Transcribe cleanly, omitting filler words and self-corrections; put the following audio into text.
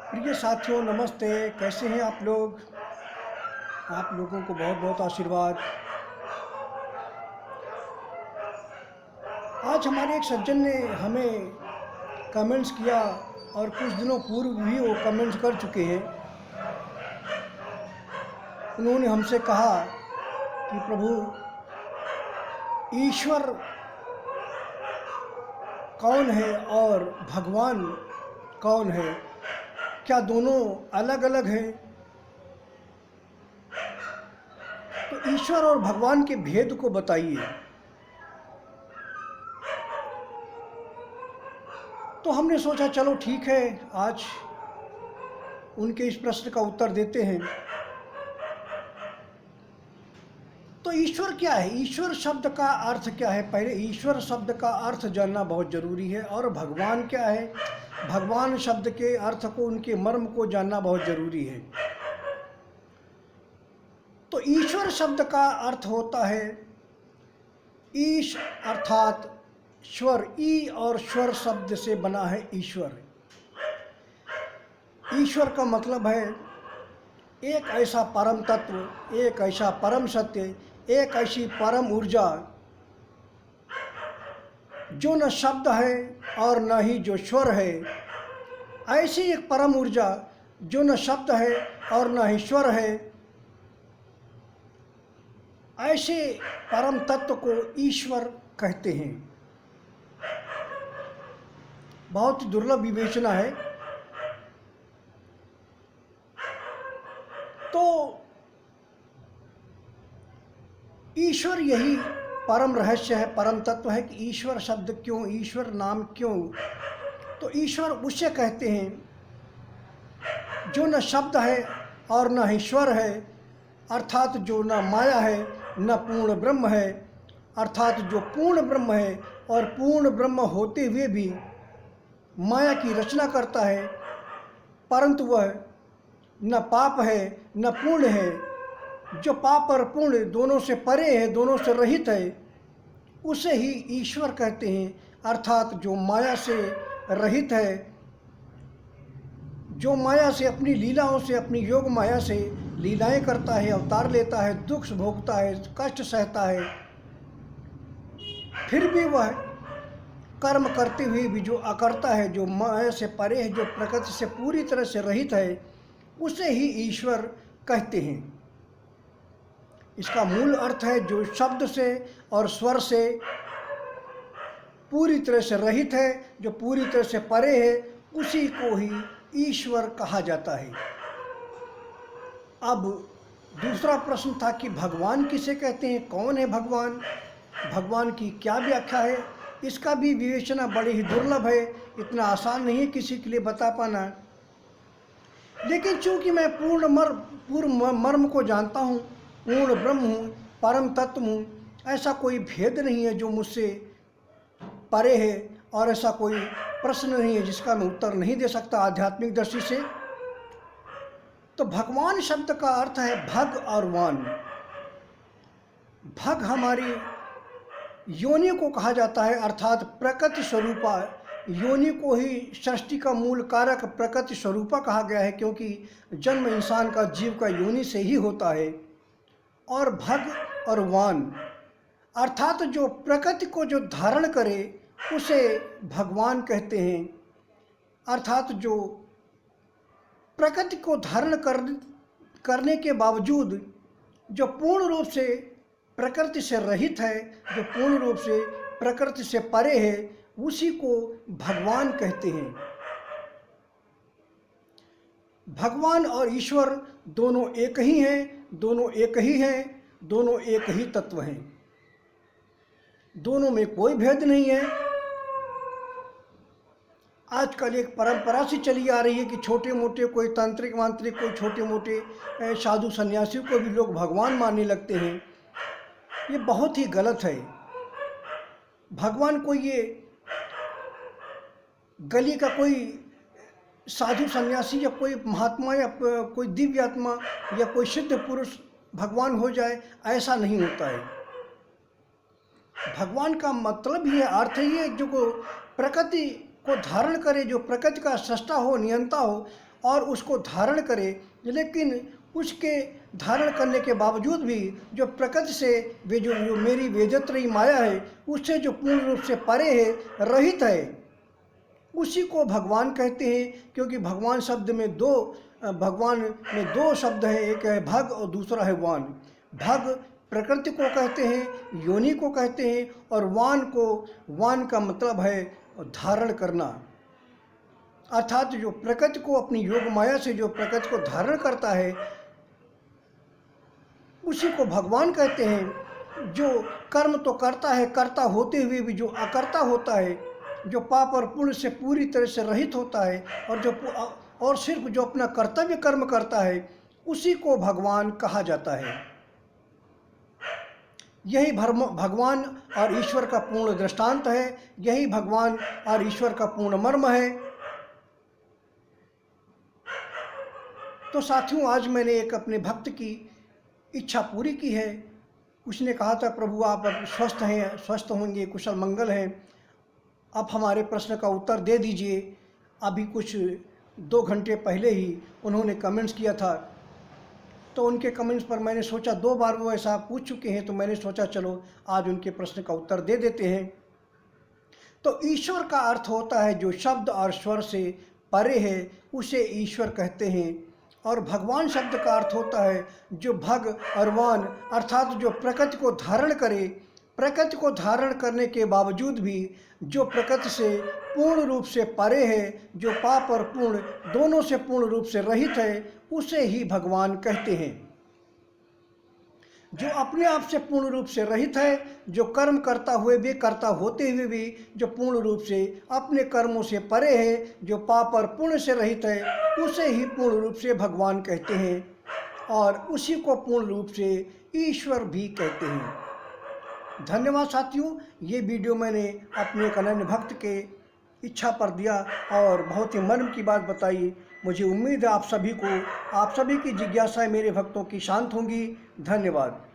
प्रिय साथियों, नमस्ते। कैसे हैं आप लोग? आप लोगों को बहुत बहुत आशीर्वाद। आज हमारे एक सज्जन ने हमें कमेंट्स किया और कुछ दिनों पूर्व भी वो कमेंट्स कर चुके हैं। उन्होंने हमसे कहा कि प्रभु, ईश्वर कौन है और भगवान कौन है? क्या दोनों अलग अलग हैं? तो ईश्वर और भगवान के भेद को बताइए। तो हमने सोचा चलो ठीक है, आज उनके इस प्रश्न का उत्तर देते हैं। तो ईश्वर क्या है? ईश्वर शब्द का अर्थ क्या है? पहले ईश्वर शब्द का अर्थ जानना बहुत जरूरी है। और भगवान क्या है? भगवान शब्द के अर्थ को, उनके मर्म को जानना बहुत जरूरी है। तो ईश्वर शब्द का अर्थ होता है ईश अर्थात स्वर। ई और स्वर शब्द से बना है ईश्वर। ईश्वर का मतलब है एक ऐसा परम तत्व, एक ऐसा परम सत्य, एक ऐसी परम ऊर्जा जो न शब्द है और न ही जो स्वर है। ऐसी एक परम ऊर्जा जो न शब्द है और न ही स्वर है, ऐसे परम तत्व को ईश्वर कहते हैं। बहुत दुर्लभ विवेचना है। तो ईश्वर यही परम रहस्य है, परम तत्व है कि ईश्वर शब्द क्यों, ईश्वर नाम क्यों। तो ईश्वर उसे कहते हैं जो न शब्द है और न ही स्वर है, अर्थात जो न माया है न पूर्ण ब्रह्म है, अर्थात जो पूर्ण ब्रह्म है और पूर्ण ब्रह्म होते हुए भी माया की रचना करता है, परंतु वह न पाप है न पुण्य है, जो पाप और पुण्य दोनों से परे है, दोनों से रहित है, उसे ही ईश्वर कहते हैं। अर्थात जो माया से रहित है, जो माया से, अपनी लीलाओं से, अपनी योग माया से लीलाएं करता है, अवतार लेता है, दुख भोगता है, कष्ट सहता है, फिर भी वह कर्म करते हुए भी जो अकर्ता है, जो माया से परे है, जो प्रकृति से पूरी तरह से रहित है, उसे ही ईश्वर कहते हैं। इसका मूल अर्थ है जो शब्द से और स्वर से पूरी तरह से रहित है, जो पूरी तरह से परे है, उसी को ही ईश्वर कहा जाता है। अब दूसरा प्रश्न था कि भगवान किसे कहते हैं, कौन है भगवान, भगवान की क्या व्याख्या है। इसका भी विवेचना बड़ी ही दुर्लभ है, इतना आसान नहीं है किसी के लिए बता पाना। लेकिन चूंकि मैं पूर्ण मर्म को जानता हूँ, पूर्ण ब्रह्म हूँ, परम तत्व हूँ, ऐसा कोई भेद नहीं है जो मुझसे परे है, और ऐसा कोई प्रश्न नहीं है जिसका मैं उत्तर नहीं दे सकता आध्यात्मिक दृष्टि से। तो भगवान शब्द का अर्थ है भग और वान। भग हमारी योनि को कहा जाता है, अर्थात प्रकृति स्वरूपा। योनि को ही सृष्टि का मूल कारक प्रकृति स्वरूपा कहा गया है, क्योंकि जन्म इंसान का, जीव का योनि से ही होता है। और भग और वान अर्थात जो प्रकृति को जो धारण करे उसे भगवान कहते हैं। अर्थात जो प्रकृति को धारण करने के बावजूद जो पूर्ण रूप से प्रकृति से रहित है, जो पूर्ण रूप से प्रकृति से परे है, उसी को भगवान कहते हैं। भगवान और ईश्वर दोनों एक ही हैं, दोनों एक ही हैं, दोनों एक ही तत्व हैं, दोनों में कोई भेद नहीं है। आजकल एक परंपरा सी चली आ रही है कि छोटे मोटे कोई तांत्रिक मांत्रिक, कोई छोटे मोटे साधु सन्यासियों को भी लोग भगवान मानने लगते हैं। ये बहुत ही गलत है। भगवान कोई ये गली का कोई साधु सन्यासी या कोई महात्मा या कोई दिव्य आत्मा या कोई सिद्ध पुरुष भगवान हो जाए, ऐसा नहीं होता है। भगवान का मतलब ही है, अर्थ ही है जो प्रकृति को धारण करे, जो प्रकृति का सृष्टा हो, नियंता हो, और उसको धारण करे, लेकिन उसके धारण करने के बावजूद भी जो प्रकृति से वे जो मेरी वेदत्रयी माया है उससे जो पूर्ण रूप से परे है, रहित है, उसी को भगवान कहते हैं। क्योंकि भगवान में दो शब्द हैं, एक है भग और दूसरा है वान। भग प्रकृति को कहते हैं, योनि को कहते हैं, और वान का मतलब है धारण करना। अर्थात जो प्रकृति को अपनी योग माया से जो प्रकृति को धारण करता है उसी को भगवान कहते हैं। जो कर्म तो करता है, करता होते हुए भी जो अकर्ता होता है, जो पाप और पुण्य से पूरी तरह से रहित होता है, और सिर्फ जो अपना कर्तव्य कर्म करता है, उसी को भगवान कहा जाता है। यही भगवान और ईश्वर का पूर्ण दृष्टांत है, यही भगवान और ईश्वर का पूर्ण मर्म है। तो साथियों, आज मैंने एक अपने भक्त की इच्छा पूरी की है। उसने कहा था, प्रभु आप स्वस्थ हैं, स्वस्थ होंगे, कुशल मंगल हैं, आप हमारे प्रश्न का उत्तर दे दीजिए। अभी कुछ 2 घंटे पहले ही उन्होंने कमेंट्स किया था, तो उनके कमेंट्स पर मैंने सोचा 2 बार वो ऐसा पूछ चुके हैं, तो मैंने सोचा चलो आज उनके प्रश्न का उत्तर दे देते हैं। तो ईश्वर का अर्थ होता है जो शब्द और स्वर से परे है, उसे ईश्वर कहते हैं। और भगवान शब्द का अर्थ होता है जो भग और वान, अर्थात जो प्रकृति को धारण करे, प्रकृति को धारण करने के बावजूद भी जो प्रकृति से पूर्ण रूप से परे है, जो पाप और पुण्य दोनों से पूर्ण रूप से रहित है, उसे ही भगवान कहते हैं। जो अपने आप से पूर्ण रूप से रहित है, जो कर्म करता होते हुए भी जो पूर्ण रूप से अपने कर्मों से परे है, जो पाप और पुण्य से रहित है, उसे ही पूर्ण रूप से भगवान कहते हैं, और उसी को पूर्ण रूप से ईश्वर भी कहते हैं। धन्यवाद साथियों, ये वीडियो मैंने अपने एक अनन्य भक्त के इच्छा पर दिया और बहुत ही मर्म की बात बताई। मुझे उम्मीद है आप सभी की जिज्ञासाएं मेरे भक्तों की शांत होंगी। धन्यवाद।